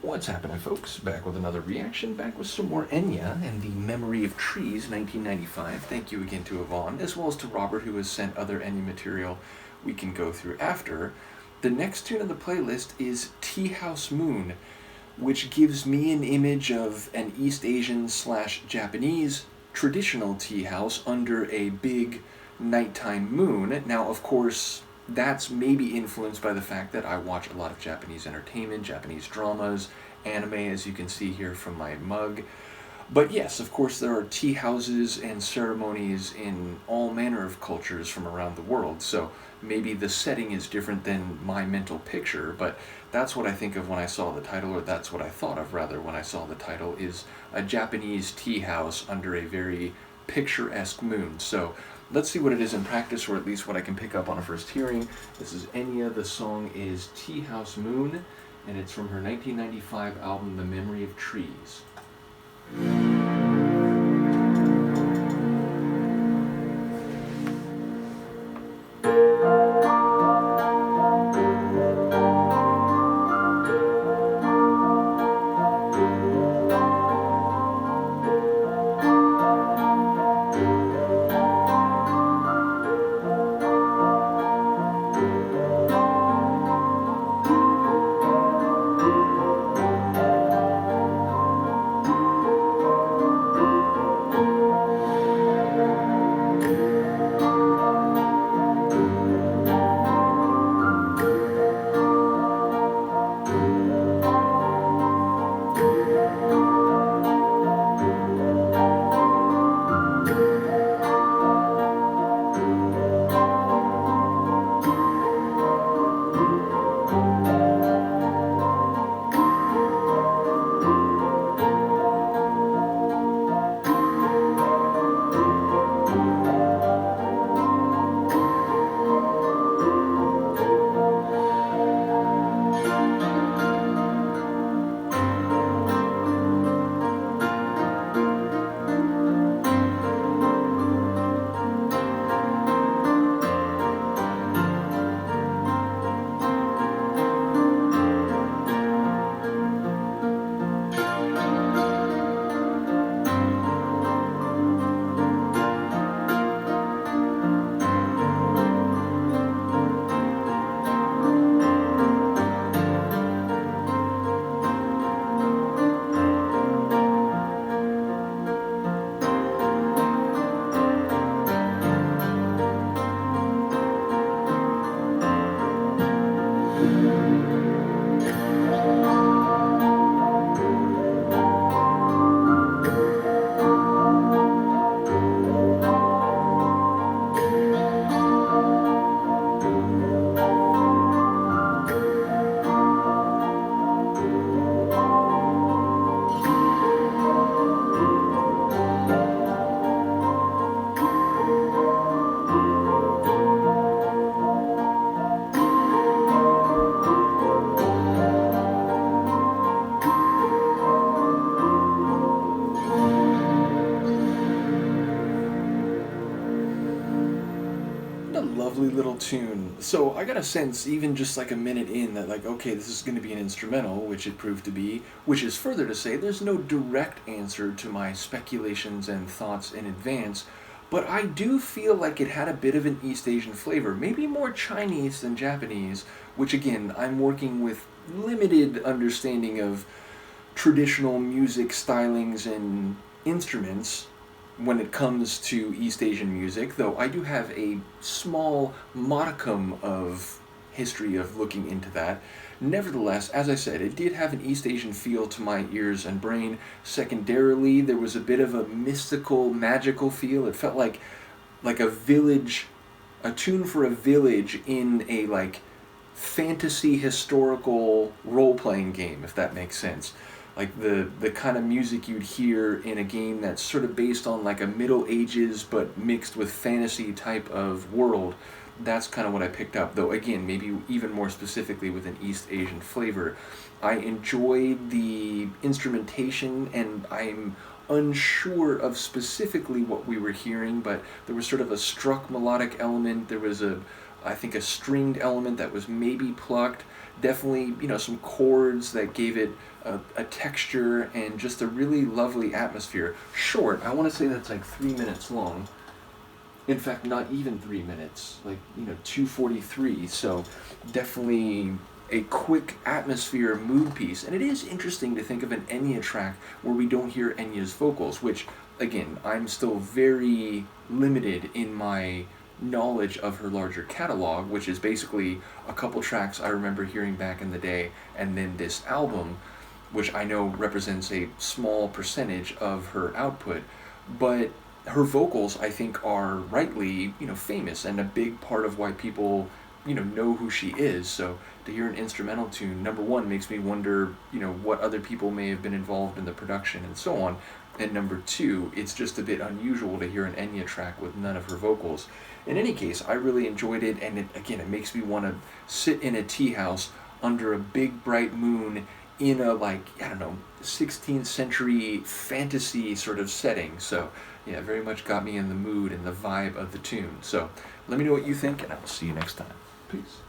What's happening, folks? Back with another reaction, back with some more Enya and the Memory of Trees, 1995. Thank you again to Yvonne, as well as to Robert, who has sent other Enya material we can go through after. The next tune on the playlist is Tea House Moon, which gives me an image of an East Asian / Japanese traditional tea house under a big nighttime moon. Now, of course, that's maybe influenced by the fact that I watch a lot of Japanese entertainment, Japanese dramas, anime, as you can see here from my mug. But yes, of course, there are tea houses and ceremonies in all manner of cultures from around the world, so maybe the setting is different than my mental picture, but that's what I think of when I saw the title, or that's what I thought of, rather, when I saw the title, is a Japanese tea house under a very picturesque moon. So let's see what it is in practice, or at least what I can pick up on a first hearing. This is Enya, the song is Tea House Moon, and it's from her 1995 album, The Memory of Trees. A lovely little tune. So I got a sense, even just like a minute in, that like, okay, this is going to be an instrumental, which it proved to be, which is further to say there's no direct answer to my speculations and thoughts in advance, but I do feel like it had a bit of an East Asian flavor, maybe more Chinese than Japanese, which again, I'm working with limited understanding of traditional music stylings and instruments when it comes to East Asian music, though I do have a small modicum of history of looking into that. Nevertheless, as I said, it did have an East Asian feel to my ears and brain. Secondarily, there was a bit of a mystical, magical feel. It felt like a village, a tune for a village in a like fantasy historical role-playing game, if that makes sense. Like the kind of music you'd hear in a game that's sort of based on like a Middle Ages but mixed with fantasy type of world. That's kind of what I picked up, though again, maybe even more specifically with an East Asian flavor. I enjoyed the instrumentation, and I'm unsure of specifically what we were hearing, but there was sort of a struck melodic element. There was I think a stringed element that was maybe plucked. Definitely, some chords that gave it a texture and just a really lovely atmosphere. Short, I want to say that's like 3 minutes long. In fact, not even 3 minutes, like, 2:43. So definitely a quick atmosphere mood piece. And it is interesting to think of an Enya track where we don't hear Enya's vocals, which, again, I'm still very limited in my knowledge of her larger catalog, which is basically a couple tracks I remember hearing back in the day, and then this album, which I know represents a small percentage of her output. But her vocals, I think, are rightly, famous and a big part of why people, know who she is. So to hear an instrumental tune, number one, makes me wonder, what other people may have been involved in the production and so on. And number two, it's just a bit unusual to hear an Enya track with none of her vocals. In any case, I really enjoyed it, and it makes me want to sit in a tea house under a big bright moon in a, like, I don't know, 16th century fantasy sort of setting. So yeah, very much got me in the mood and the vibe of the tune. So let me know what you think, and I will see you next time. Peace.